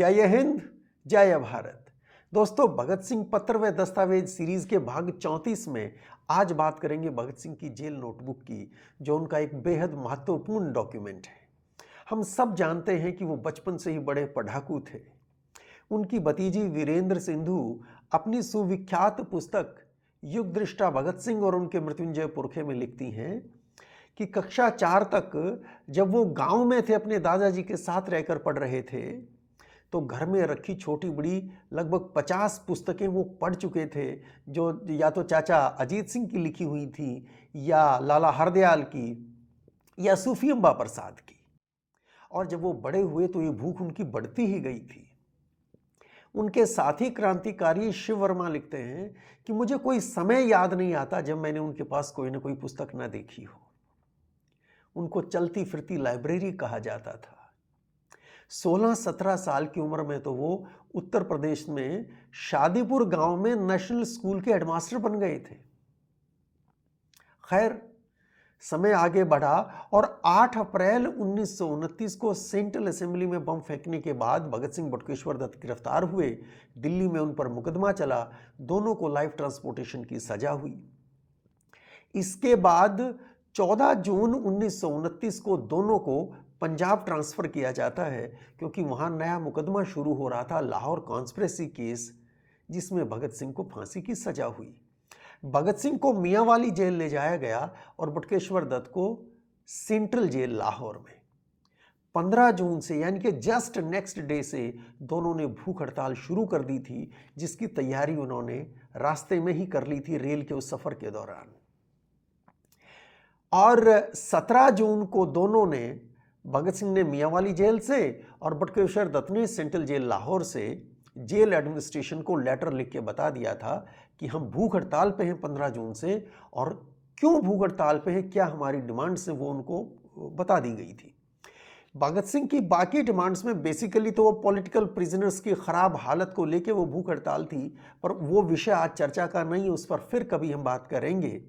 जय हिंद, जय भारत। दोस्तों, भगत सिंह पत्र व दस्तावेज सीरीज के भाग 34 में आज बात करेंगे भगत सिंह की जेल नोटबुक की, जो उनका एक बेहद महत्वपूर्ण डॉक्यूमेंट है। हम सब जानते हैं कि वो बचपन से ही बड़े पढ़ाकू थे। उनकी भतीजी वीरेंद्र सिंधु अपनी सुविख्यात पुस्तक युग दृष्टा भगत सिंह और उनके मृत्युंजय पुरखे में लिखती हैं कि कक्षा 4 तक जब वो गांव में थे, अपने दादाजी के साथ रहकर पढ़ रहे थे, तो घर में रखी छोटी बड़ी लगभग 50 पुस्तकें वो पढ़ चुके थे, जो या तो चाचा अजीत सिंह की लिखी हुई थी, या लाला हरदयाल की, या सूफी अम्बा प्रसाद की। और जब वो बड़े हुए तो ये भूख उनकी बढ़ती ही गई थी। उनके साथी क्रांतिकारी शिव वर्मा लिखते हैं कि मुझे कोई समय याद नहीं आता जब मैंने उनके पास कोई ना कोई पुस्तक ना देखी हो। उनको चलती फिरती लाइब्रेरी कहा जाता था। 16-17 साल की उम्र में तो वो उत्तर प्रदेश में शादीपुर गांव में नेशनल स्कूल के हेडमास्टर बन गए थे। खैर, समय आगे बढ़ा और 8 अप्रैल 1929 को सेंट्रल असेंबली में बम फेंकने के बाद भगत सिंह बटुकेश्वर दत्त गिरफ्तार हुए। दिल्ली में उन पर मुकदमा चला। दोनों को लाइफ ट्रांसपोर्टेशन की सजा हुई। इसके बाद 14 जून 1929 को दोनों को पंजाब ट्रांसफर किया जाता है, क्योंकि वहां नया मुकदमा शुरू हो रहा था, लाहौर कॉन्स्पिरेसी केस, जिसमें भगत सिंह को फांसी की सजा हुई। भगत सिंह को मियांवाली जेल ले जाया गया और बटुकेश्वर दत्त को सेंट्रल जेल लाहौर में। 15 जून से, यानी कि जस्ट नेक्स्ट डे से, दोनों ने भूख हड़ताल शुरू कर दी थी, जिसकी तैयारी उन्होंने रास्ते में ही कर ली थी रेल के उस सफर के दौरान। और 17 जून को दोनों ने, भगत सिंह ने मियांवाली जेल से और बटुकेश्वर दत्त ने सेंट्रल जेल लाहौर से, जेल एडमिनिस्ट्रेशन को लेटर लिख के बता दिया था कि हम भूख हड़ताल पे हैं 15 जून से, और क्यों भूख हड़ताल पे हैं, क्या हमारी डिमांड्स हैं, वो उनको बता दी गई थी। भगत सिंह की बाकी डिमांड्स में बेसिकली तो वो पॉलिटिकल प्रिजनर्स की खराब हालत को लेके वो भूख हड़ताल थी, पर वो विषय आज चर्चा का नहीं, उस पर फिर कभी हम बात करेंगे।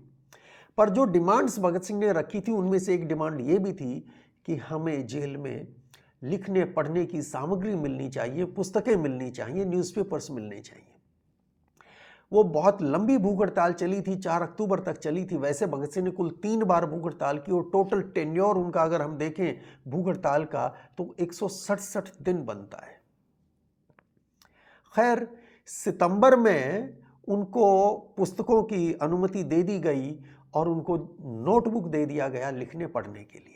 पर जो डिमांड्स भगत सिंह ने रखी थी, उनमें से एक डिमांड ये भी थी कि हमें जेल में लिखने पढ़ने की सामग्री मिलनी चाहिए, पुस्तकें मिलनी चाहिए, न्यूज़पेपर्स मिलने चाहिए। वो बहुत लंबी भूख हड़ताल चली थी, 4 अक्टूबर तक चली थी। वैसे भगत सिंह ने कुल 3 बार भूख हड़ताल की, और टोटल टेन्योर उनका अगर हम देखें भूख हड़ताल का तो 167 दिन बनता है। खैर, सितंबर में उनको पुस्तकों की अनुमति दे दी गई और उनको नोटबुक दे दिया गया लिखने पढ़ने के लिए।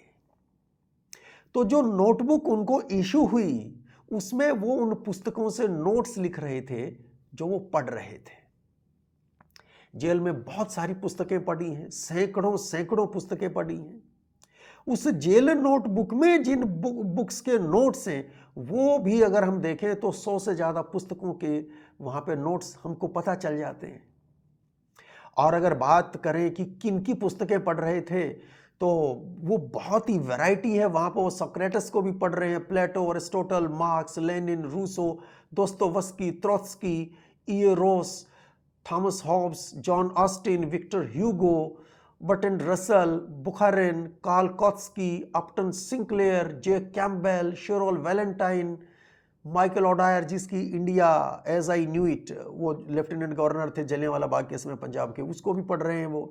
तो जो नोटबुक उनको इशू हुई, उसमें वो उन पुस्तकों से नोट्स लिख रहे थे जो वो पढ़ रहे थे। जेल में बहुत सारी पुस्तकें पढ़ी हैं, सैकड़ों पुस्तकें पढ़ी हैं। उस जेल नोटबुक में जिन बुक्स के नोट्स हैं, वो भी अगर हम देखें तो 100 से ज़्यादा पुस्तकों के वहाँ पे नोट्स हमको पता चल जाते हैं। और अगर बात करें कि किन की पुस्तकें पढ़ रहे थे, तो वो बहुत ही वैरायटी है। वहाँ पर वो सोक्रेटिस को भी पढ़ रहे हैं, Plato, Aristotle, Marx, Lenin, Rousseau, Dostoevsky, Trotsky, इयरोस, Thomas Hobbes, John Austin, Victor Hugo, Bertrand Russell, Bukharin, Karl Kautsky, Upton Sinclair, J Campbell, शेरोल वैलेंटाइन, माइकल ओडायर, जिसकी India as I knew it, वो lieutenant governor थे जलियांवाला बाग के समय पंजाब के, उसको भी पढ़ रहे हैं वो।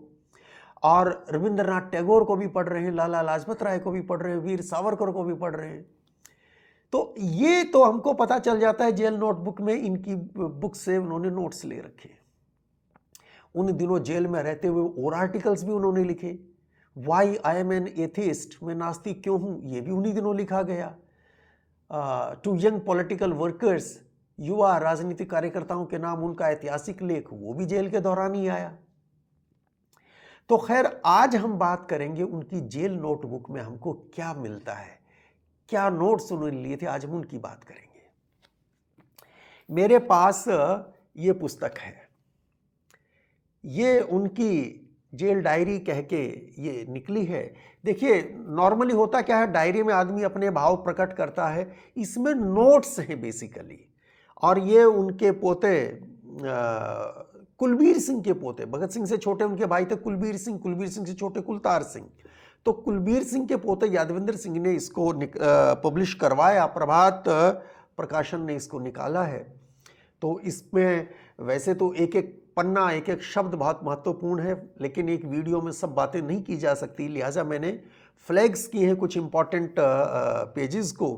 और रविंद्रनाथ टैगोर को भी पढ़ रहे हैं, लाला लाजपत राय को भी पढ़ रहे हैं, वीर सावरकर को भी पढ़ रहे हैं। तो ये तो हमको पता चल जाता है जेल नोटबुक में, इनकी बुक से उन्होंने नोट्स ले रखे। उन दिनों जेल में रहते हुए और आर्टिकल्स भी उन्होंने लिखे। Why I am an atheist, मैं नास्तिक क्यों हूं, ये भी उन्हीं दिनों लिखा गया। टू यंग पॉलिटिकल वर्कर्स, युवा राजनीतिक कार्यकर्ताओं के नाम उनका ऐतिहासिक लेख, वो भी जेल के दौरान ही आया। तो खैर, आज हम बात करेंगे उनकी जेल नोटबुक में हमको क्या मिलता है, क्या नोट्स उन्होंने लिए थे, आज हम उनकी बात करेंगे। मेरे पास ये पुस्तक है, ये उनकी जेल डायरी कह के ये निकली है। देखिए, नॉर्मली होता क्या है, डायरी में आदमी अपने भाव प्रकट करता है, इसमें नोट्स हैं बेसिकली। और ये उनके पोते कुलबीर सिंह के पोते, भगत सिंह से छोटे उनके भाई थे कुलबीर सिंह से छोटे कुलतार सिंह, तो कुलबीर सिंह के पोते यादविंदर सिंह ने इसको पब्लिश करवाया प्रभात प्रकाशन ने इसको निकाला है। तो इसमें वैसे तो एक एक पन्ना, एक एक शब्द बहुत महत्वपूर्ण है, लेकिन एक वीडियो में सब बातें नहीं की जा सकती, लिहाजा मैंने फ्लैग्स किए हैं कुछ इम्पॉर्टेंट पेजेस को।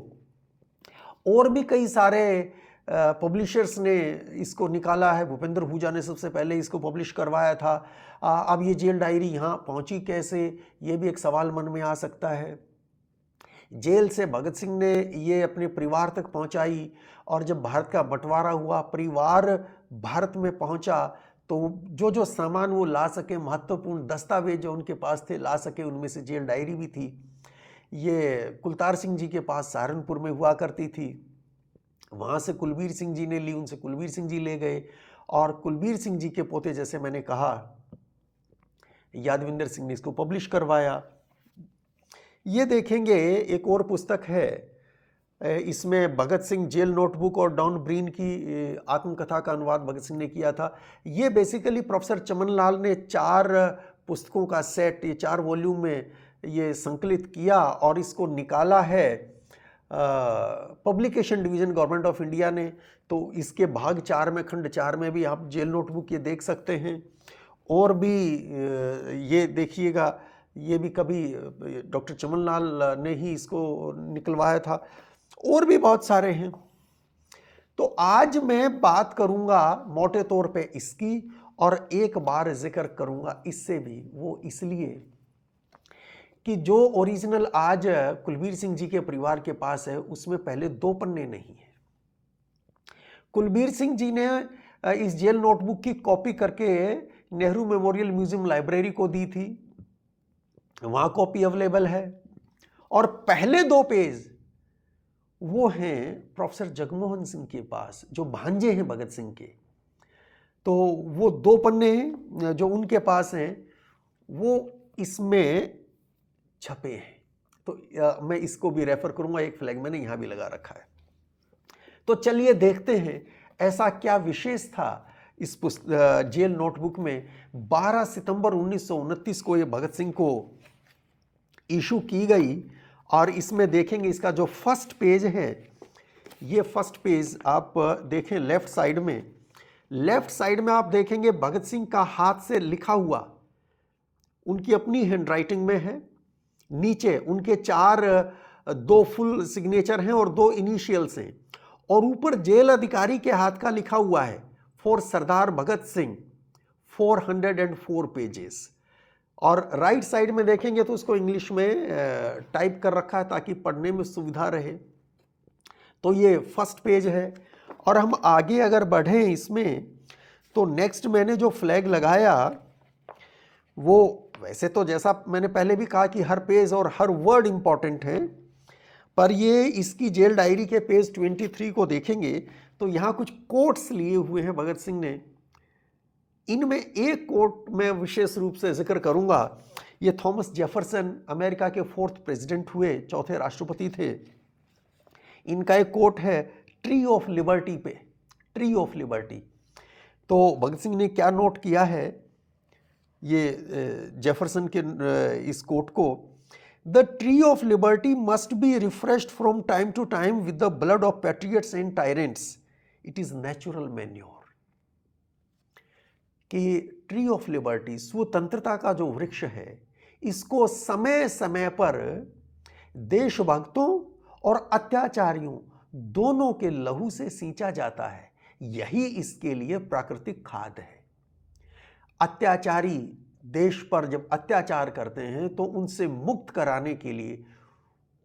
और भी कई सारे पब्लिशर्स ने इसको निकाला है। भूपेंद्र हुजा ने सबसे पहले इसको पब्लिश करवाया था। अब ये जेल डायरी यहाँ पहुँची कैसे, ये भी एक सवाल मन में आ सकता है। जेल से भगत सिंह ने ये अपने परिवार तक पहुंचाई, और जब भारत का बंटवारा हुआ, परिवार भारत में पहुंचा, तो जो जो सामान वो ला सके, महत्वपूर्ण दस्तावेज जो उनके पास थे ला सके, उनमें से जेल डायरी भी थी। ये कुलतार सिंह जी के पास सहारनपुर में हुआ करती थी, वहाँ से कुलबीर सिंह जी ने ली, उनसे कुलबीर सिंह जी ले गए, और कुलबीर सिंह जी के पोते, जैसे मैंने कहा, यादविंदर सिंह ने इसको पब्लिश करवाया। ये देखेंगे एक और पुस्तक है, इसमें भगत सिंह जेल नोटबुक और डॉन ब्रीन की आत्मकथा का अनुवाद भगत सिंह ने किया था। ये बेसिकली प्रोफेसर चमन लाल ने 4 पुस्तकों का सेट, ये 4 वॉल्यूम में ये संकलित किया और इसको निकाला है publication division government of India ने। तो इसके भाग 4 में, खंड 4 में भी आप जेल नोटबुक ये देख सकते हैं। और भी ये देखिएगा, ये भी कभी डॉक्टर चमन लाल ने ही इसको निकलवाया था। और भी बहुत सारे हैं। तो आज मैं बात करूंगा मोटे तौर पे इसकी, और एक बार जिक्र करूंगा इससे भी। वो इसलिए कि जो ओरिजिनल आज कुलबीर सिंह जी के परिवार के पास है, उसमें पहले 2 पन्ने नहीं है। कुलबीर सिंह जी ने इस जेल नोटबुक की कॉपी करके नेहरू मेमोरियल म्यूजियम लाइब्रेरी को दी थी, वहां कॉपी अवेलेबल है। और पहले 2 पेज वो हैं प्रोफेसर जगमोहन सिंह के पास, जो भांजे हैं भगत सिंह के। तो वो 2 पन्ने हैं जो उनके पास हैं, वो इसमें छपे हैं। तो मैं इसको भी रेफर करूंगा, एक फ्लैग मैंने यहां भी लगा रखा है। तो चलिए देखते हैं ऐसा क्या विशेष था इस जेल नोटबुक में। 12 सितंबर 1929 को ये भगत सिंह को इशू की गई, और इसमें देखेंगे इसका जो फर्स्ट पेज है, ये फर्स्ट पेज आप देखें लेफ्ट साइड में आप देखेंगे भगत सिंह का हाथ से लिखा हुआ, उनकी अपनी हैंडराइटिंग में है। नीचे उनके 2 फुल सिग्नेचर हैं और 2 इनिशियल्स हैं, और ऊपर जेल अधिकारी के हाथ का लिखा हुआ है for Sardar Bhagat Singh 404 pages. और राइट साइड में देखेंगे तो उसको इंग्लिश में टाइप कर रखा है ताकि पढ़ने में सुविधा रहे। तो ये फर्स्ट पेज है। और हम आगे अगर बढ़ें इसमें, तो नेक्स्ट मैंने जो फ्लैग लगाया, वो वैसे तो जैसा मैंने पहले भी कहा कि हर पेज और हर वर्ड इंपॉर्टेंट है, पर ये इसकी जेल डायरी के पेज 23 को देखेंगे तो यहाँ कुछ कोट्स लिए हुए हैं भगत सिंह ने। इनमें एक कोट मैं विशेष रूप से जिक्र करूंगा। ये थॉमस जेफरसन, अमेरिका के 4th प्रेसिडेंट हुए, 4थे राष्ट्रपति थे। इनका एक कोट है ट्री ऑफ लिबर्टी पे, ट्री ऑफ लिबर्टी। तो भगत सिंह ने क्या नोट किया है, ये जेफरसन के इस कोट को, the tree of liberty must be refreshed from time to time with the blood of patriots and tyrants, it is natural manure. कि ट्री ऑफ लिबर्टी, स्वतंत्रता का जो वृक्ष है, इसको समय समय पर देशभक्तों और अत्याचारियों दोनों के लहू से सींचा जाता है। यही इसके लिए प्राकृतिक खाद है। अत्याचारी देश पर जब अत्याचार करते हैं तो उनसे मुक्त कराने के लिए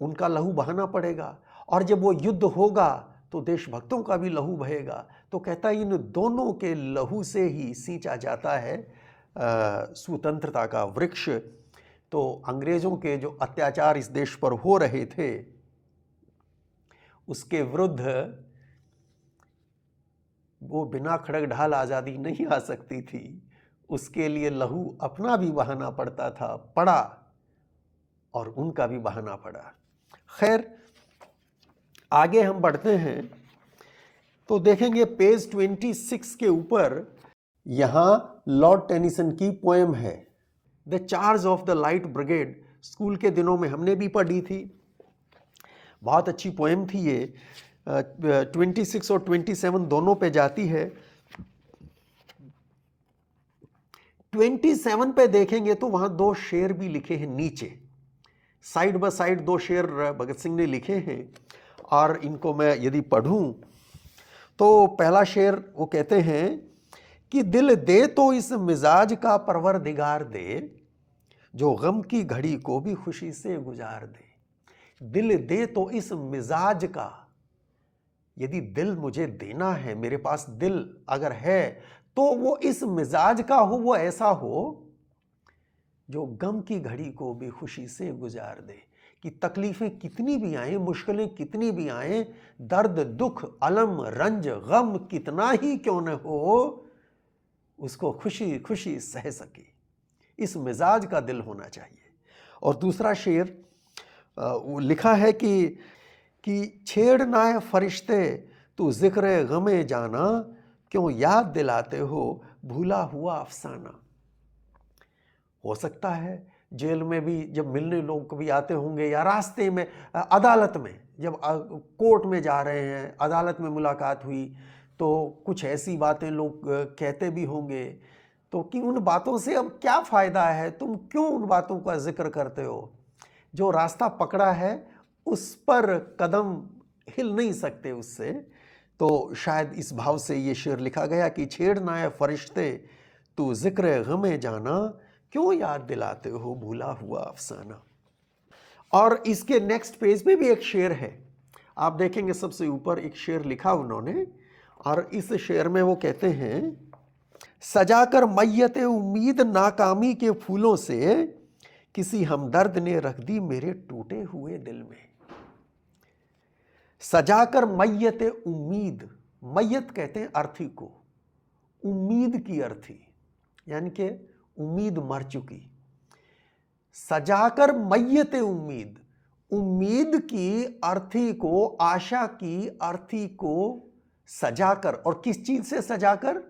उनका लहू बहाना पड़ेगा, और जब वो युद्ध होगा तो देशभक्तों का भी लहू बहेगा। तो कहता है इन दोनों के लहू से ही सींचा जाता है स्वतंत्रता का वृक्ष। तो अंग्रेजों के जो अत्याचार इस देश पर हो रहे थे, उसके विरुद्ध वो बिना खड़ग ढाल आज़ादी नहीं आ सकती थी। उसके लिए लहू अपना भी बहाना पड़ता था, पड़ा, और उनका भी बहाना पड़ा। खैर आगे हम बढ़ते हैं तो देखेंगे पेज 26 के ऊपर यहां लॉर्ड टेनिसन की पोएम है, the charge of the light brigade. School के दिनों में हमने भी पढ़ी थी, बहुत अच्छी पोएम थी ये। 26 और 27 दोनों पे जाती है। 27 पे देखेंगे तो वहां दो शेर भी लिखे हैं नीचे, साइड बाय साइड दो शेर भगत सिंह ने लिखे हैं, और इनको मैं यदि पढ़ूं तो पहला शेर वो कहते हैं कि दिल दे तो इस मिजाज का परवरदिगार दे, जो गम की घड़ी को भी खुशी से गुजार दे। दिल दे तो इस मिजाज का, यदि दिल मुझे देना है, मेरे पास दिल अगर है तो वो इस मिजाज का हो, वो ऐसा हो जो गम की घड़ी को भी खुशी से गुजार दे। कि तकलीफें कितनी भी आए, मुश्किलें कितनी भी आए, दर्द दुख अलम रंज गम कितना ही क्यों न हो, उसको खुशी खुशी सह सके। इस मिजाज का दिल होना चाहिए। और दूसरा शेर वो लिखा है कि छेड़ ना फरिश्ते तू जिक्र गमे जाना, क्यों याद दिलाते हो भूला हुआ अफसाना। हो सकता है जेल में भी जब मिलने लोग कभी आते होंगे, या रास्ते में अदालत में जब कोर्ट में जा रहे हैं, अदालत में मुलाकात हुई तो कुछ ऐसी बातें लोग कहते भी होंगे, तो कि उन बातों से अब क्या फ़ायदा है, तुम क्यों उन बातों का जिक्र करते हो। जो रास्ता पकड़ा है उस पर कदम हिल नहीं सकते उससे। तो शायद इस भाव से ये शेर लिखा गया कि छेड़ना है फरिश्ते तू जिक्र गमे जाना, क्यों याद दिलाते हो भूला हुआ अफसाना। और इसके नेक्स्ट पेज पे भी एक शेर है, आप देखेंगे सबसे ऊपर एक शेर लिखा उन्होंने, और इस शेर में वो कहते हैं सजाकर मैयत उम्मीद नाकामी के फूलों से, किसी हमदर्द ने रख दी मेरे टूटे हुए दिल में। सजाकर मैयत उम्मीद, मैयत कहते हैं अर्थी को, उम्मीद की अर्थी, यानी कि उम्मीद मर चुकी। सजाकर मैयत उम्मीद, उम्मीद की अर्थी को, आशा की अर्थी को सजाकर, और किस चीज से सजाकर,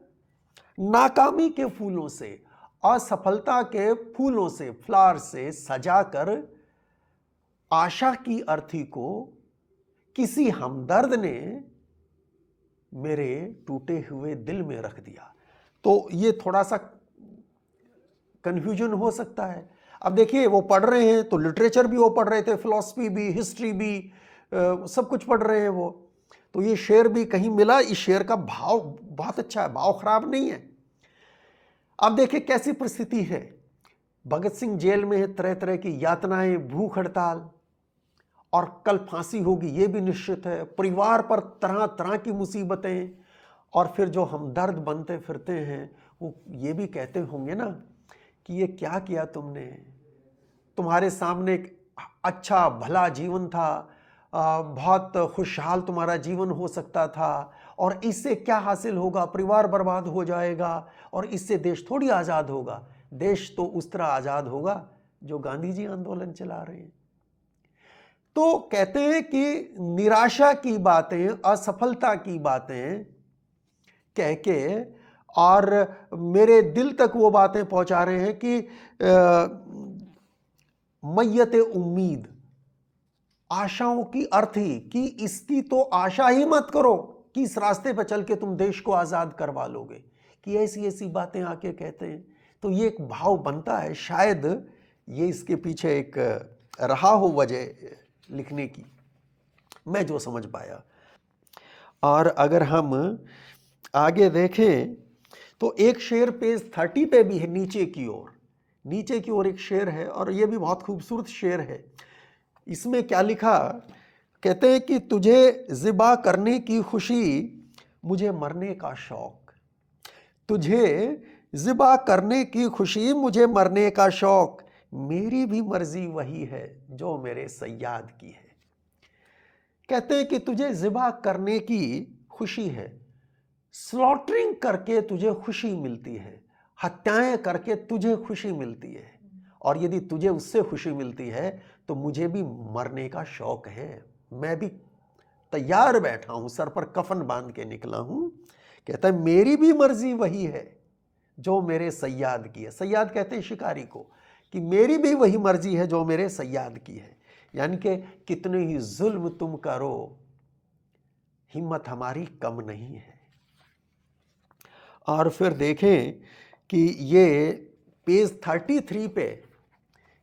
नाकामी के फूलों से, असफलता के फूलों से, फ्लावर से सजाकर आशा की अर्थी को किसी हमदर्द ने मेरे टूटे हुए दिल में रख दिया। तो ये थोड़ा सा कंफ्यूजन हो सकता है। अब देखिए वो पढ़ रहे हैं तो लिटरेचर भी वो पढ़ रहे थे, फिलॉसफी भी, हिस्ट्री भी, सब कुछ पढ़ रहे हैं वो, तो ये शेर भी कहीं मिला। इस शेर का भाव बहुत अच्छा है, भाव खराब नहीं है। अब देखिए कैसी परिस्थिति है, भगत सिंह जेल में है, तरह तरह की यातनाएं, भूख हड़ताल, और कल फांसी होगी ये भी निश्चित है, परिवार पर तरह तरह की मुसीबतें, और फिर जो हमदर्द बनते फिरते हैं वो ये भी कहते होंगे ना कि ये क्या किया तुमने, तुम्हारे सामने एक अच्छा भला जीवन था, बहुत खुशहाल तुम्हारा जीवन हो सकता था, और इससे क्या हासिल होगा, परिवार बर्बाद हो जाएगा, और इससे देश थोड़ी आज़ाद होगा। देश तो उस तरह आज़ाद होगा जो गांधी जी आंदोलन चला रहे हैं। तो कहते हैं कि निराशा की बातें, असफलता की बातें कह के, और मेरे दिल तक वो बातें पहुंचा रहे हैं कि मैयत उम्मीद, आशाओं की अर्थी, कि इसकी तो आशा ही मत करो कि इस रास्ते पर चल के तुम देश को आज़ाद करवा लोगे, कि ऐसी ऐसी बातें आके कहते हैं। तो ये एक भाव बनता है, शायद ये इसके पीछे एक रहा हो वजह लिखने की, मैं जो समझ पाया। और अगर हम आगे देखें तो एक शेर पेज 30 पे भी है, नीचे की ओर एक शेर है, और ये भी बहुत खूबसूरत शेर है। इसमें क्या लिखा, कहते हैं कि तुझे ज़िबा करने की खुशी, मुझे मरने का शौक। तुझे ज़िबा करने की खुशी, मुझे मरने का शौक, मेरी भी मर्जी वही है जो मेरे सय्याद की है। कहते हैं कि तुझे ज़िबा करने की खुशी है, स्लॉटरिंग करके तुझे खुशी मिलती है, हत्याएं करके तुझे खुशी मिलती है, और यदि तुझे उससे खुशी मिलती है तो मुझे भी मरने का शौक है, मैं भी तैयार बैठा हूं, सर पर कफन बांध के निकला हूं। कहता है मेरी भी मर्जी वही है जो मेरे सय्याद की है। सय्याद कहते हैं शिकारी को, कि मेरी भी वही मर्जी है जो मेरे सय्याद की है। यानी कि कितने ही जुल्म तुम करो, हिम्मत हमारी कम नहीं है। और फिर देखें कि ये पेज 33 पे,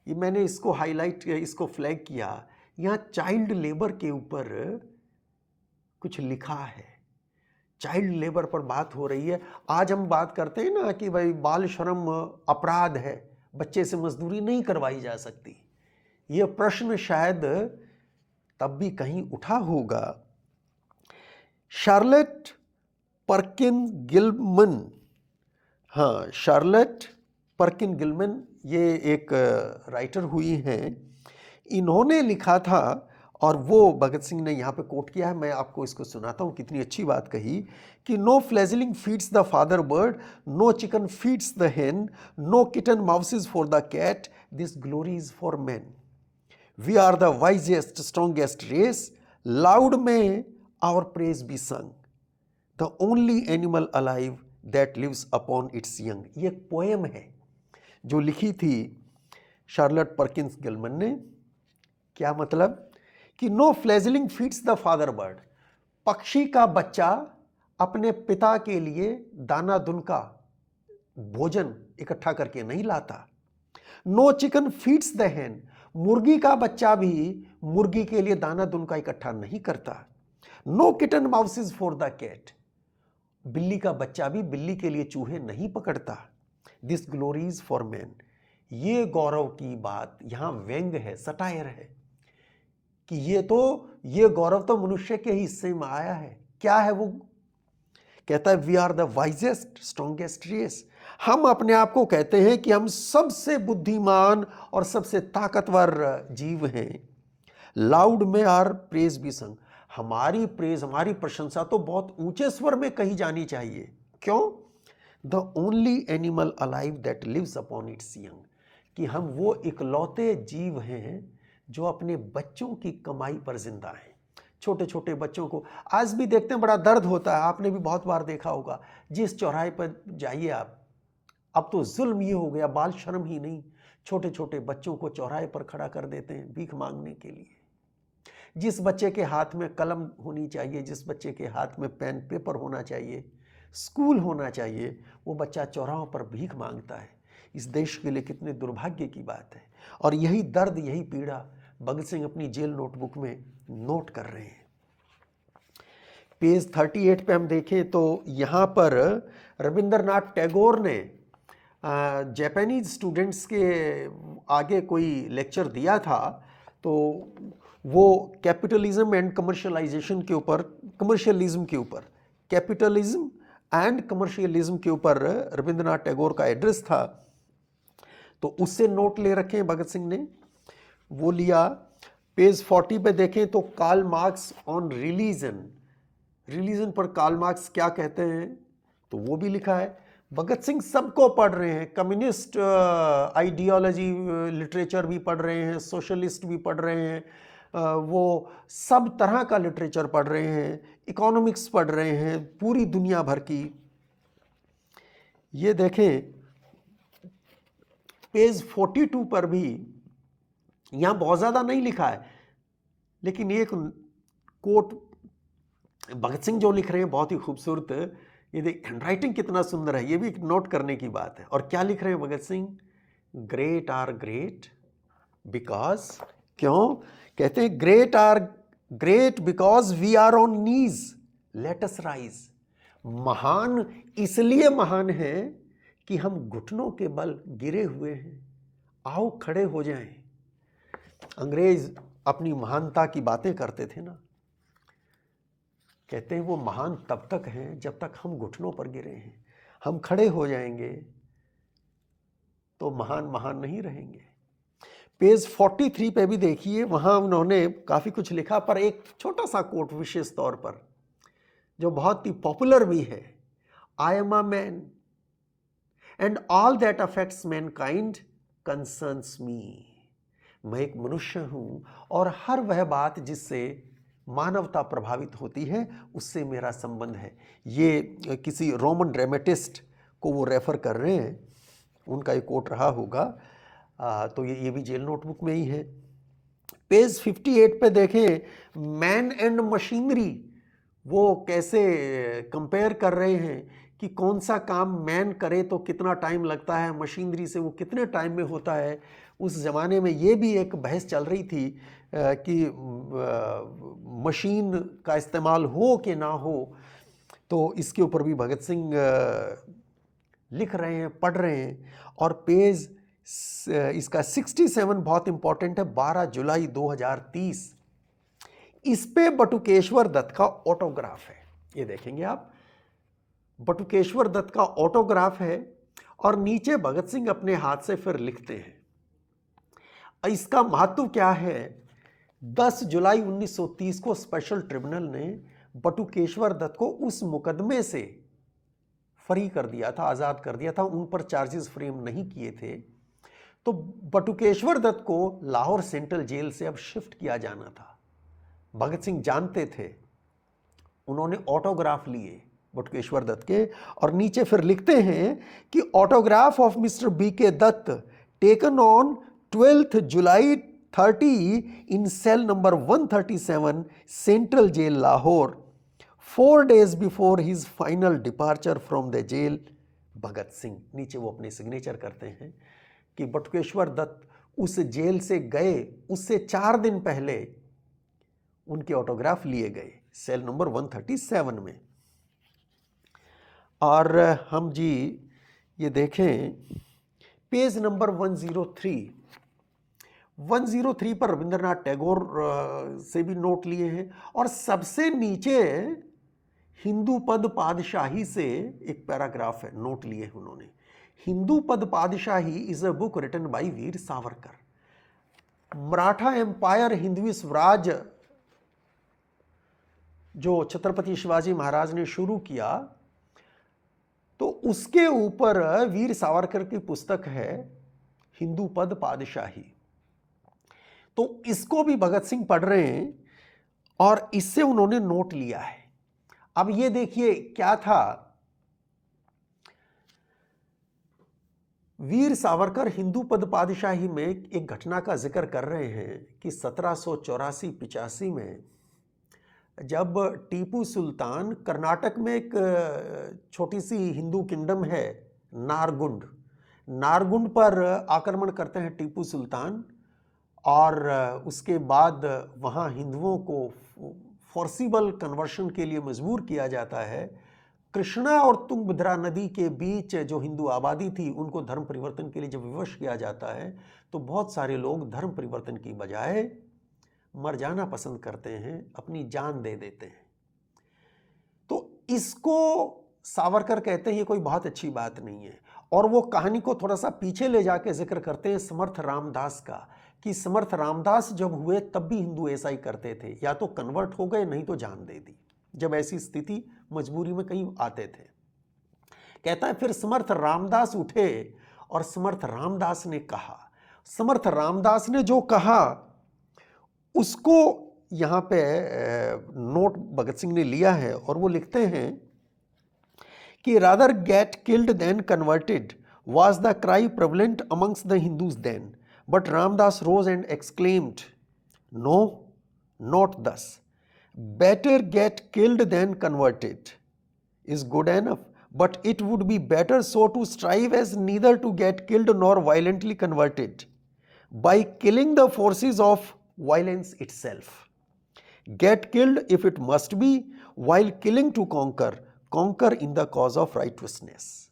ये मैंने इसको हाईलाइट किया, इसको फ्लैग किया, यहाँ चाइल्ड लेबर के ऊपर कुछ लिखा है। चाइल्ड लेबर पर बात हो रही है। आज हम बात करते हैं ना कि भाई बाल श्रम अपराध है, बच्चे से मजदूरी नहीं करवाई जा सकती। यह प्रश्न शायद तब भी कहीं उठा होगा। शार्लेट परकिन गिलमन, हाँ शार्लेट परकिन गिलमन ये एक राइटर हुई हैं, इन्होंने लिखा था और वो भगत सिंह ने यहाँ पे कोट किया है। मैं आपको इसको सुनाता हूँ, कितनी अच्छी बात कही कि no fledgling feeds the father bird, no chicken feeds the hen, no kitten mouses for the cat, this glory is for men. We are the wisest, strongest race, loud may our praise be sung, the only animal alive that lives upon its young. ये एक poem है जो लिखी थी Charlotte Perkins गिलमन ने। क्या मतलब कि no fledgling feeds the father bird, पक्षी का बच्चा अपने पिता के लिए दाना दुनका भोजन इकट्ठा करके नहीं लाता। No chicken feeds the hen, मुर्गी का बच्चा भी मुर्गी के लिए दाना दुनका इकट्ठा नहीं करता। No kitten mouses for the cat, बिल्ली का बच्चा भी बिल्ली के लिए चूहे नहीं पकड़ता। This glory is for man, ये गौरव की बात, यहां व्यंग है, सटायर है कि ये गौरव तो मनुष्य के हिस्से में आया है। क्या है वो? कहता है we are the wisest strongest race, हम अपने आप को कहते हैं कि हम सबसे बुद्धिमान और सबसे ताकतवर जीव हैं। लाउड में आर प्रेज बी संग, हमारी प्रेज, हमारी प्रशंसा तो बहुत ऊंचे स्वर में कही जानी चाहिए। क्यों? The only animal alive that lives upon its young, कि हम वो इकलौते जीव हैं जो अपने बच्चों की कमाई पर जिंदा हैं। छोटे छोटे बच्चों को आज भी देखते हैं, बड़ा दर्द होता है। आपने भी बहुत बार देखा होगा, जिस चौराहे पर जाइए आप, अब तो जुल्म ये हो गया, बाल शर्म ही नहीं, छोटे छोटे बच्चों को चौराहे पर खड़ा कर देते हैं भीख मांगने के लिए। जिस बच्चे के हाथ में कलम होनी चाहिए, जिस बच्चे के हाथ में पेन पेपर होना चाहिए, स्कूल होना चाहिए, वो बच्चा चौराहों पर भीख मांगता है। इस देश के लिए कितने दुर्भाग्य की बात है। और यही दर्द, यही पीड़ा भगत सिंह अपनी जेल नोटबुक में नोट कर रहे हैं। पेज 38 पे हम देखें तो यहाँ पर रविंद्रनाथ टैगोर ने जापानीज स्टूडेंट्स के आगे कोई लेक्चर दिया था, तो वो कैपिटलिज्म एंड कमर्शियलाइजेशन के ऊपर, कमर्शियलिज्म के ऊपर, कैपिटलिज्म एंड कमर्शियलिज्म के ऊपर रविंद्रनाथ टैगोर का एड्रेस था। तो उससे नोट ले रखे हैं भगत सिंह ने, वो लिया। पेज 40 पे देखें तो Karl Marx on religion, religion पर कार्ल मार्क्स क्या कहते हैं तो वो भी लिखा है। भगत सिंह सबको पढ़ रहे हैं, कम्युनिस्ट आइडियोलॉजी लिटरेचर भी पढ़ रहे हैं, सोशलिस्ट भी पढ़ रहे हैं, वो सब तरह का लिटरेचर पढ़ रहे हैं, इकोनॉमिक्स पढ़ रहे हैं, पूरी दुनिया भर की। ये देखें पेज 42 पर भी, यहाँ बहुत ज़्यादा नहीं लिखा है, लेकिन एक कोट भगत सिंह जो लिख रहे हैं बहुत ही खूबसूरत। ये देख, हैंडराइटिंग कितना सुंदर है, ये भी एक नोट करने की बात है। और क्या लिख रहे हैं Bhagat Singh? Great are great because, क्यों कहते हैं great are great because we are on knees, let us rise. महान इसलिए महान है कि हम घुटनों के बल गिरे हुए हैं, आओ खड़े हो जाएं। अंग्रेज अपनी महानता की बातें करते थे ना, कहते हैं वो महान तब तक हैं जब तक हम घुटनों पर गिरे हैं, हम खड़े हो जाएंगे तो महान महान नहीं रहेंगे। पेज 43 पे भी देखिए, वहाँ उन्होंने काफ़ी कुछ लिखा, पर एक छोटा सा कोट विशेष तौर पर जो बहुत ही पॉपुलर भी है। I am a man and all that affects mankind concerns me. मैं एक मनुष्य हूँ और हर वह बात जिससे मानवता प्रभावित होती है उससे मेरा संबंध है। ये किसी रोमन ड्रामेटिस्ट को वो रेफर कर रहे हैं, उनका एक कोट रहा होगा। तो ये भी जेल नोटबुक में ही है। पेज 58 पे देखें, मैन एंड मशीनरी वो कैसे कंपेयर कर रहे हैं कि कौन सा काम मैन करे तो कितना टाइम लगता है, मशीनरी से वो कितने टाइम में होता है। उस ज़माने में ये भी एक बहस चल रही थी कि मशीन का इस्तेमाल हो कि ना हो। तो इसके ऊपर भी भगत सिंह लिख रहे हैं, पढ़ रहे हैं। और पेज इसका 67 बहुत इंपॉर्टेंट है, 12 जुलाई 2030। इस पे बटुकेश्वर दत्त का ऑटोग्राफ है, ये देखेंगे आप, बटुकेश्वर दत्त का ऑटोग्राफ है और नीचे भगत सिंह अपने हाथ से फिर लिखते हैं। इसका महत्व क्या है? 10 जुलाई 1930 को स्पेशल ट्रिब्यूनल ने बटुकेश्वर दत्त को उस मुकदमे से फ्री कर दिया था, आज़ाद कर दिया था, उन पर चार्जेस फ्रेम नहीं किए थे। तो बटुकेश्वर दत्त को लाहौर सेंट्रल जेल से अब शिफ्ट किया जाना था। भगत सिंह जानते थे, उन्होंने ऑटोग्राफ लिए बटुकेश्वर दत्त के और नीचे फिर लिखते हैं कि autograph of mister B.K. Dutt taken on 12 July 30 in cell number 137 central jail Lahore 4 days before his final departure from the jail Bhagat Singh. नीचे वो अपने सिग्नेचर करते हैं कि बटुकेश्वर दत्त उस जेल से गए उससे 4 दिन पहले उनके ऑटोग्राफ लिए गए सेल नंबर 137 में। और हम जी ये देखें पेज नंबर 103 पर रविंद्रनाथ टैगोर से भी नोट लिए हैं। और सबसे नीचे हिंदू पद पादशाही से एक पैराग्राफ है, नोट लिए हैं उन्होंने। Hindu Pad Padshahi is a book written by Veer Savarkar. Maratha empire Hindavi Swaraj जो छत्रपति शिवाजी महाराज ने शुरू किया, तो उसके ऊपर वीर सावरकर की पुस्तक है हिंदू पद पादशाही। तो इसको भी भगत सिंह पढ़ रहे हैं और इससे उन्होंने नोट लिया है। अब ये देखिए क्या था, वीर सावरकर हिंदू पद पादशाही में एक घटना का जिक्र कर रहे हैं कि 1784-85 में जब टीपू सुल्तान, कर्नाटक में एक छोटी सी हिंदू किंगडम है नारगुंड, नारगुंड पर आक्रमण करते हैं टीपू सुल्तान और उसके बाद वहाँ हिंदुओं को फोर्सिबल कन्वर्शन के लिए मजबूर किया जाता है। कृष्णा और तुंगभद्रा नदी के बीच जो हिंदू आबादी थी उनको धर्म परिवर्तन के लिए जब विवश किया जाता है तो बहुत सारे लोग धर्म परिवर्तन की बजाय मर जाना पसंद करते हैं, अपनी जान दे देते हैं। तो इसको सावरकर कहते हैं ये कोई बहुत अच्छी बात नहीं है। और वो कहानी को थोड़ा सा पीछे ले जाके जिक्र करते हैं समर्थ रामदास का, कि समर्थ रामदास जब हुए तब भी हिंदू ऐसा ही करते थे, या तो कन्वर्ट हो गए नहीं तो जान दे दी, जब ऐसी स्थिति मजबूरी में कहीं आते थे। कहता है फिर समर्थ रामदास उठे और समर्थ रामदास ने कहा, समर्थ रामदास ने जो कहा उसको यहाँ पे नोट भगत सिंह ने लिया है और वो लिखते हैं कि rather get killed than converted was the cry prevalent amongst the Hindus then. But Ramdas rose and exclaimed, no, not thus. Better get killed than converted is good enough, but it would be better so to strive as neither to get killed nor violently converted by killing the forces of violence itself. Get killed if it must be, while killing to conquer, conquer in the cause of righteousness.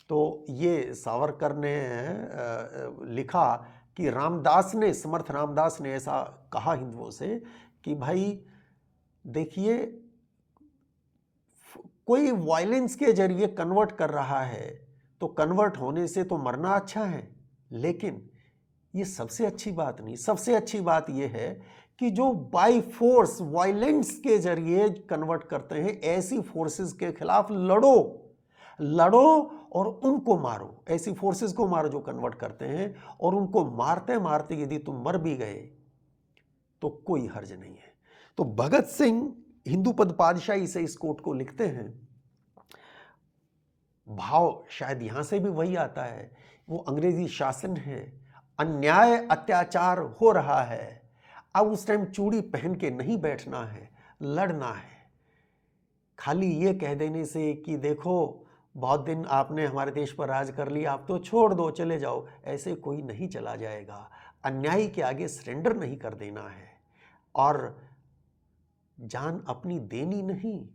तो ये सावरकर ने लिखा कि रामदास ने, समर्थ रामदास ने ऐसा कहा हिंदुओं से कि भाई देखिए, कोई वायलेंस के जरिए कन्वर्ट कर रहा है तो कन्वर्ट होने से तो मरना अच्छा है, लेकिन ये सबसे अच्छी बात नहीं। सबसे अच्छी बात ये है कि जो बाय फोर्स वायलेंस के जरिए कन्वर्ट करते हैं, ऐसी फोर्सेस के खिलाफ लड़ो और उनको मारो, ऐसी फोर्सेस को मारो जो कन्वर्ट करते हैं, और उनको मारते मारते यदि तुम मर भी गए तो कोई हर्ज नहीं है। तो भगत सिंह हिंदू पद पादशाही से इस कोट को लिखते हैं। भाव शायद यहां से भी वही आता है, वो अंग्रेजी शासन है, अन्याय अत्याचार हो रहा है, अब उस टाइम चूड़ी पहन के नहीं बैठना है, लड़ना है। खाली ये कह देने से कि देखो बहुत दिन आपने हमारे देश पर राज कर लिया, आप तो छोड़ दो, चले जाओ, ऐसे कोई नहीं चला जाएगा। अन्याय के आगे सरेंडर नहीं कर देना है और जान अपनी देनी नहीं,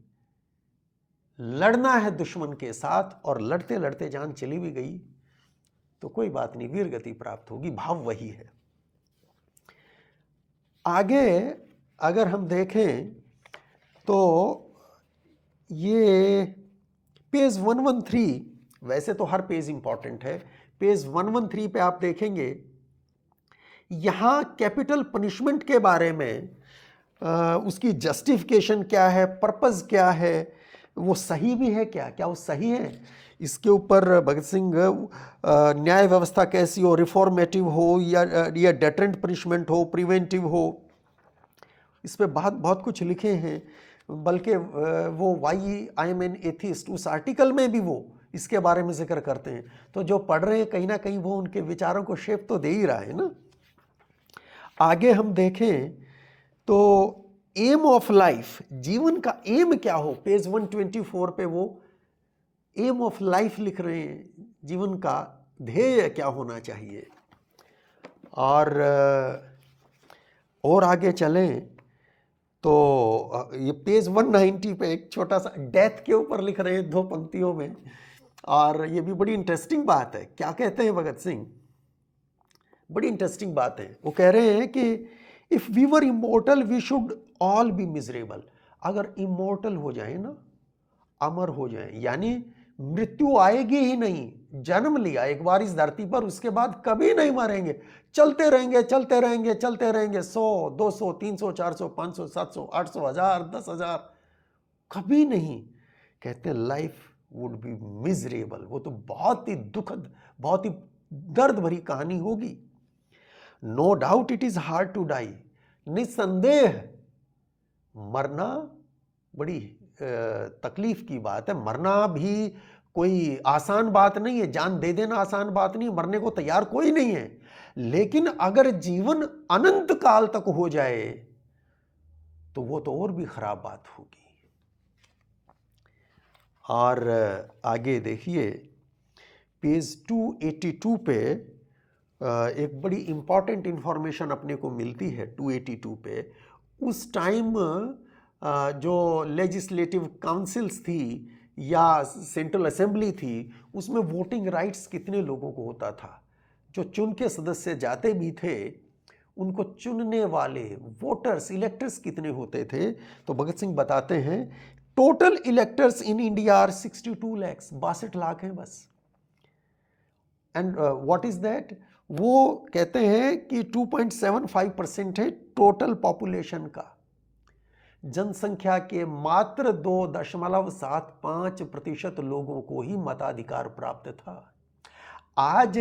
लड़ना है दुश्मन के साथ, और लड़ते लड़ते जान चली भी गई तो कोई बात नहीं, वीर गति प्राप्त होगी। भाव वही है। आगे अगर हम देखें तो ये पेज 113, वैसे तो हर पेज इंपॉर्टेंट है, पेज 113 पे आप देखेंगे यहां कैपिटल पनिशमेंट के बारे में उसकी जस्टिफिकेशन क्या है, पर्पस क्या है, वो सही भी है क्या वो सही है, इसके ऊपर भगत सिंह न्याय व्यवस्था कैसी हो, रिफॉर्मेटिव हो या डेटरेंट पनिशमेंट हो, प्रिवेंटिव हो, इस पे बहुत कुछ लिखे हैं। बल्कि वो why I am an atheist, उस आर्टिकल में भी वो इसके बारे में जिक्र करते हैं। तो जो पढ़ रहे हैं कहीं ना कहीं वो उनके विचारों को शेप तो दे ही रहा है ना। आगे हम देखें तो एम ऑफ लाइफ, जीवन का एम क्या हो, पेज 124 पे वो एम ऑफ लाइफ लिख रहे हैं, जीवन का ध्येय क्या होना चाहिए। और आगे चलें तो ये पेज 190 पे एक छोटा सा डेथ के ऊपर लिख रहे हैं 2 पंक्तियों में, और ये भी बड़ी इंटरेस्टिंग बात है। क्या कहते हैं भगत सिंह, बड़ी इंटरेस्टिंग बात है। वो कह रहे हैं कि if we were immortal we should all be miserable. अगर इमोर्टल हो जाए ना, अमर हो जाए, यानी मृत्यु आएगी ही नहीं, जन्म लिया एक बार इस धरती पर, उसके बाद कभी नहीं मरेंगे, चलते रहेंगे चलते रहेंगे चलते रहेंगे, 100 200 300 400 500 700 800 1000 10,000, कभी नहीं। कहते हैं लाइफ वुड बी मिजरेबल, वो तो बहुत ही दुखद, बहुत ही दर्द भरी कहानी होगी। No doubt it is hard to die, निस्संदेह मरना बड़ी तकलीफ की बात है, मरना भी कोई आसान बात नहीं है, जान दे देना आसान बात नहीं, मरने को तैयार कोई नहीं है। लेकिन अगर जीवन अनंत काल तक हो जाए तो वो तो और भी खराब बात होगी। और आगे देखिए पेज 282 पे एक बड़ी इंपॉर्टेंट इंफॉर्मेशन अपने को मिलती है 282 पे। उस टाइम जो लेजिस्लेटिव काउंसिल्स थी या सेंट्रल असेंबली थी, उसमें वोटिंग राइट्स कितने लोगों को होता था, जो चुन के सदस्य जाते भी थे उनको चुनने वाले वोटर्स, इलेक्टर्स कितने होते थे। तो भगत सिंह बताते हैं total electors in India are 62 lakh, 62 lakh हैं बस। एंड व्हाट इज दैट, वो कहते हैं कि 2.75% है टोटल पॉपुलेशन का, जनसंख्या के मात्र 2.75% लोगों को ही मताधिकार प्राप्त था। आज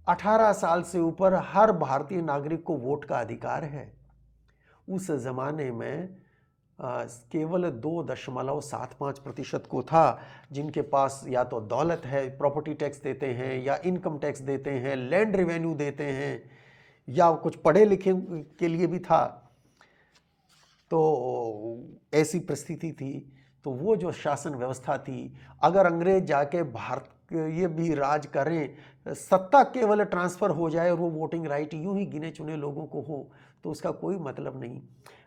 18 साल से ऊपर हर भारतीय नागरिक को वोट का अधिकार है। उस जमाने में केवल 2.75% को था जिनके पास या तो दौलत है, प्रॉपर्टी टैक्स देते हैं या इनकम टैक्स देते हैं, लैंड रेवेन्यू देते हैं, या कुछ पढ़े लिखे के लिए भी था। तो ऐसी परिस्थिति थी। तो वो जो शासन व्यवस्था थी, अगर अंग्रेज जाके भारत ये भी राज करें, सत्ता केवल ट्रांसफ़र हो जाए और वो वोटिंग राइट यूं ही गिने चुने लोगों को हो, तो उसका कोई मतलब नहीं।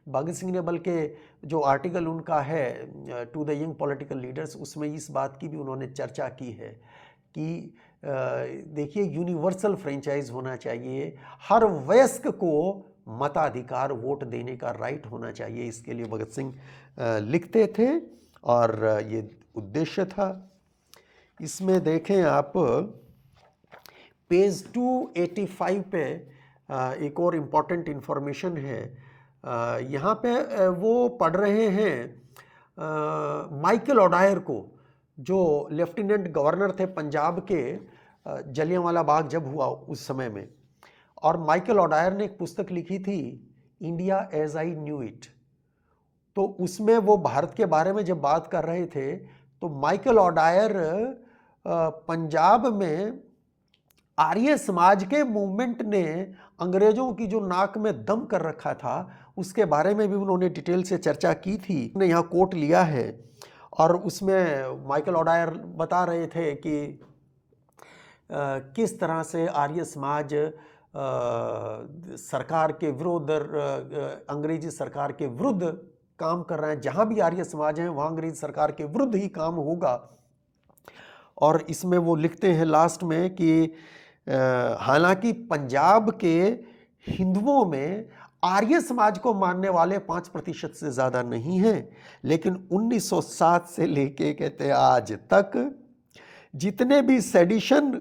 भगत सिंह ने बल्कि जो आर्टिकल उनका है to the young political leaders, उसमें इस बात की भी उन्होंने चर्चा की है कि देखिए यूनिवर्सल फ्रेंचाइज होना चाहिए, हर वयस्क को मताधिकार वोट देने का राइट होना चाहिए। इसके लिए भगत सिंह लिखते थे और ये उद्देश्य था। इसमें देखें आप पेज 285 पे एक और इम्पॉर्टेंट इन्फॉर्मेशन है। यहाँ पे वो पढ़ रहे हैं माइकल ओडायर को, जो लेफ्टिनेंट गवर्नर थे पंजाब के जलियांवाला बाग जब हुआ उस समय में। और माइकल ओडायर ने एक पुस्तक लिखी थी India as I knew it. तो उसमें वो भारत के बारे में जब बात कर रहे थे तो माइकल ओडायर पंजाब में आर्य समाज के मूवमेंट ने अंग्रेजों की जो नाक में दम कर रखा था उसके बारे में भी उन्होंने डिटेल से चर्चा की थी। उन्होंने यहाँ कोट लिया है और उसमें माइकल ओडायर बता रहे थे कि किस तरह से आर्य समाज सरकार के विरुद्ध, अंग्रेजी सरकार के विरुद्ध काम कर रहे हैं। जहाँ भी आर्य समाज हैं वहाँ अंग्रेजी सरकार के विरुद्ध ही काम होगा। और इसमें वो लिखते हैं लास्ट में कि हालांकि पंजाब के हिंदुओं में आर्य समाज को मानने वाले 5% से ज़्यादा नहीं हैं, लेकिन 1907 से लेके कहते हैं आज तक जितने भी सेडिशन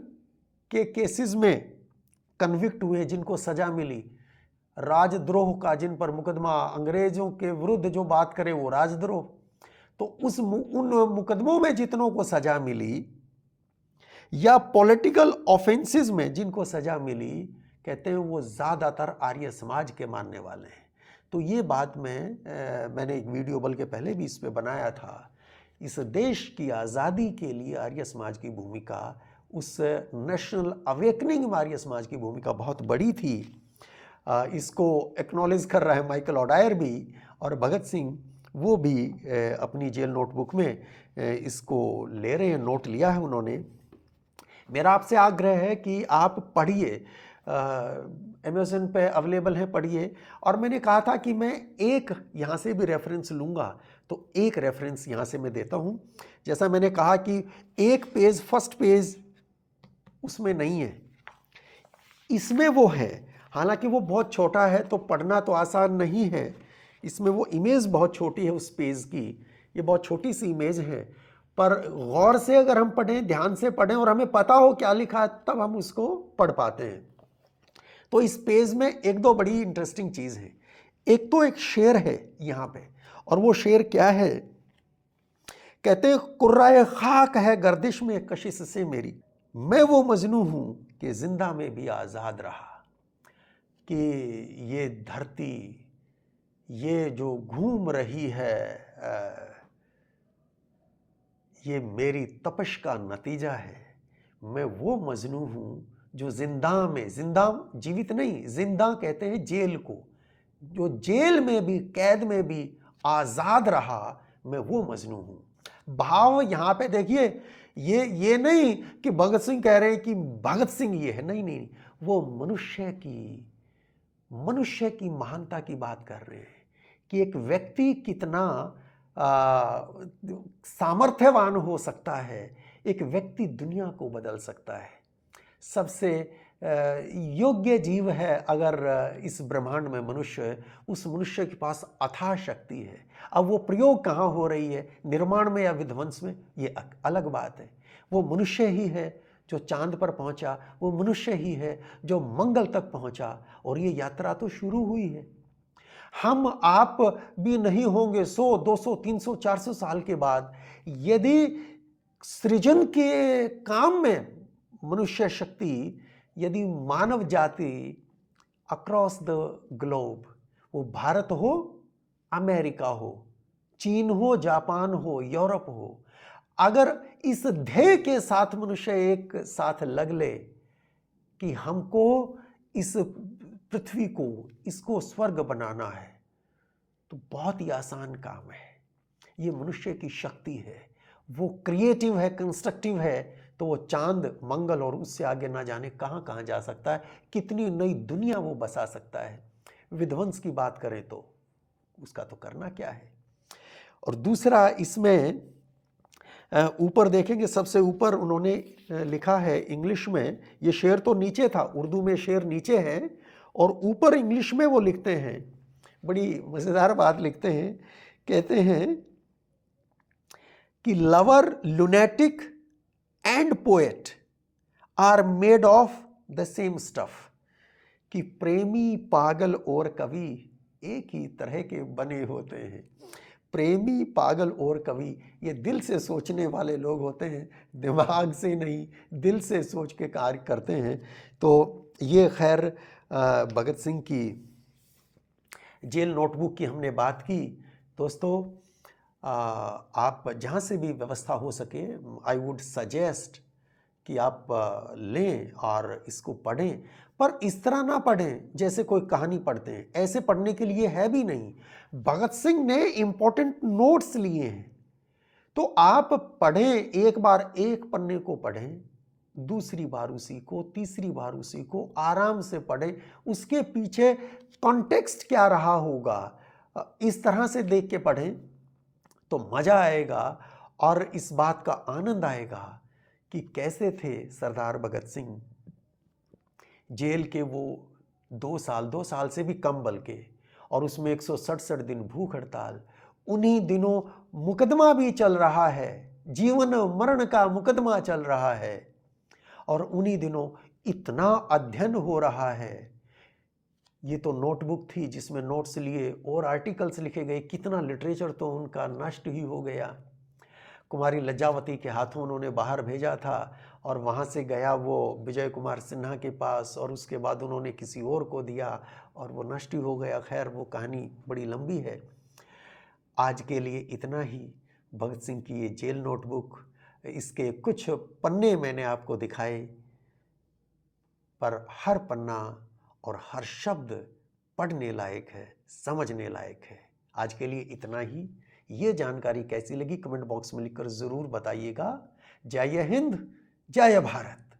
के केसेस में कन्विक्ट हुए, जिनको सज़ा मिली, राजद्रोह का जिन पर मुकदमा, अंग्रेज़ों के विरुद्ध जो बात करें वो राजद्रोह, तो उन मुकदमों में जितनों को सज़ा मिली या पॉलिटिकल ऑफेंसेस में जिनको सज़ा मिली, कहते हैं वो ज़्यादातर आर्य समाज के मानने वाले हैं। तो ये बात मैंने एक वीडियो बल्कि पहले भी इस पे बनाया था। इस देश की आज़ादी के लिए आर्य समाज की भूमिका, उस नेशनल अवेकनिंग में आर्य समाज की भूमिका बहुत बड़ी थी। इसको एक्नॉलेज कर रहा है माइकल ओडायर भी, और भगत सिंह वो भी अपनी जेल नोटबुक में इसको ले रहे हैं, नोट लिया है उन्होंने। मेरा आपसे आग्रह है कि आप पढ़िए, अमेज़न पे अवेलेबल है, पढ़िए। और मैंने कहा था कि मैं एक यहाँ से भी रेफरेंस लूँगा, तो एक रेफरेंस यहाँ से मैं देता हूँ। जैसा मैंने कहा कि एक पेज, फर्स्ट पेज उसमें नहीं है, इसमें वो है। हालांकि वो बहुत छोटा है तो पढ़ना तो आसान नहीं है। इसमें वो इमेज बहुत छोटी है उस पेज की, ये बहुत छोटी सी इमेज है, पर गौर से अगर हम पढ़ें, ध्यान से पढ़ें और हमें पता हो क्या लिखा है, तब हम उसको पढ़ पाते हैं। तो इस पेज में एक दो बड़ी इंटरेस्टिंग चीज़ है। एक तो एक शेर है यहाँ पे, और वो शेर क्या है, कहते हैं कुर्राए खाक है गर्दिश में कशिश से मेरी, मैं वो मजनू हूँ कि जिंदा में भी आज़ाद रहा। कि ये धरती, ये जो घूम रही है, ये मेरी तपश का नतीजा है। मैं वो मजनू हूँ जो जिंदा में, जिंदा जीवित नहीं, जिंदा कहते हैं जेल को, जो जेल में भी, कैद में भी आज़ाद रहा, मैं वो मजनू हूँ। भाव यहाँ पे देखिए, ये नहीं कि भगत सिंह कह रहे हैं कि भगत सिंह ये है, नहीं नहीं, वो मनुष्य की महानता की बात कर रहे हैं कि एक व्यक्ति कितना सामर्थ्यवान हो सकता है, एक व्यक्ति दुनिया को बदल सकता है। सबसे योग्य जीव है अगर इस ब्रह्मांड में मनुष्य, उस मनुष्य के पास अथाह शक्ति है। अब वो प्रयोग कहाँ हो रही है, निर्माण में या विध्वंस में, ये अलग बात है। वो मनुष्य ही है जो चांद पर पहुंचा, वो मनुष्य ही है जो मंगल तक पहुंचा, और ये यात्रा तो शुरू हुई है। हम आप भी नहीं होंगे 100, 200, 300, 400 साल के बाद, यदि सृजन के काम में मनुष्य शक्ति, यदि मानव जाति अक्रॉस द ग्लोब, वो भारत हो, अमेरिका हो, चीन हो, जापान हो, यूरोप हो, अगर इस ध्येय के साथ मनुष्य एक साथ लग ले कि हमको इस पृथ्वी को, इसको स्वर्ग बनाना है, तो बहुत ही आसान काम है। ये मनुष्य की शक्ति है, वो क्रिएटिव है, कंस्ट्रक्टिव है, तो वो चांद, मंगल और उससे आगे ना जाने कहाँ कहाँ जा सकता है, कितनी नई दुनिया वो बसा सकता है। विध्वंस की बात करें तो उसका तो करना क्या है। और दूसरा, इसमें ऊपर देखेंगे, सबसे ऊपर उन्होंने लिखा है इंग्लिश में, ये शेर तो नीचे था, उर्दू में शेर नीचे है, और ऊपर इंग्लिश में वो लिखते हैं, बड़ी मज़ेदार बात लिखते हैं, कहते हैं कि lover, lunatic and poet are made of the same stuff, कि प्रेमी, पागल और कवि एक ही तरह के बने होते हैं। प्रेमी, पागल और कवि, ये दिल से सोचने वाले लोग होते हैं, दिमाग से नहीं, दिल से सोच के कार्य करते हैं। तो ये खैर भगत सिंह की जेल नोटबुक की हमने बात की। दोस्तों, आप जहाँ से भी व्यवस्था हो सके, आई वुड सजेस्ट कि आप लें और इसको पढ़ें, पर इस तरह ना पढ़ें जैसे कोई कहानी पढ़ते हैं, ऐसे पढ़ने के लिए है भी नहीं। भगत सिंह ने इंपॉर्टेंट नोट्स लिए हैं, तो आप पढ़ें, एक बार एक पन्ने को पढ़ें, दूसरी बार उसी को, तीसरी बार उसी को आराम से पढ़ें, उसके पीछे कॉन्टेक्स्ट क्या रहा होगा, इस तरह से देख के पढ़ें तो मजा आएगा और इस बात का आनंद आएगा कि कैसे थे सरदार भगत सिंह। जेल के वो 2 साल से भी कम बल्कि, और उसमें 167 दिन भूख हड़ताल, उन्हीं दिनों मुकदमा भी चल रहा है, जीवन मरण का मुकदमा चल रहा है, और उन्हीं दिनों इतना अध्ययन हो रहा है। ये तो नोटबुक थी जिसमें नोट्स लिए और आर्टिकल्स लिखे गए, कितना लिटरेचर तो उनका नष्ट ही हो गया। कुमारी लज्जावती के हाथों उन्होंने बाहर भेजा था और वहाँ से गया वो विजय कुमार सिन्हा के पास, और उसके बाद उन्होंने किसी और को दिया और वो नष्ट ही हो गया। खैर, वो कहानी बड़ी लंबी है। आज के लिए इतना ही। भगत सिंह की ये जेल नोटबुक, इसके कुछ पन्ने मैंने आपको दिखाए, पर हर पन्ना और हर शब्द पढ़ने लायक है, समझने लायक है। आज के लिए इतना ही। ये जानकारी कैसी लगी कमेंट बॉक्स में लिखकर ज़रूर बताइएगा। जय हिंद, जय भारत।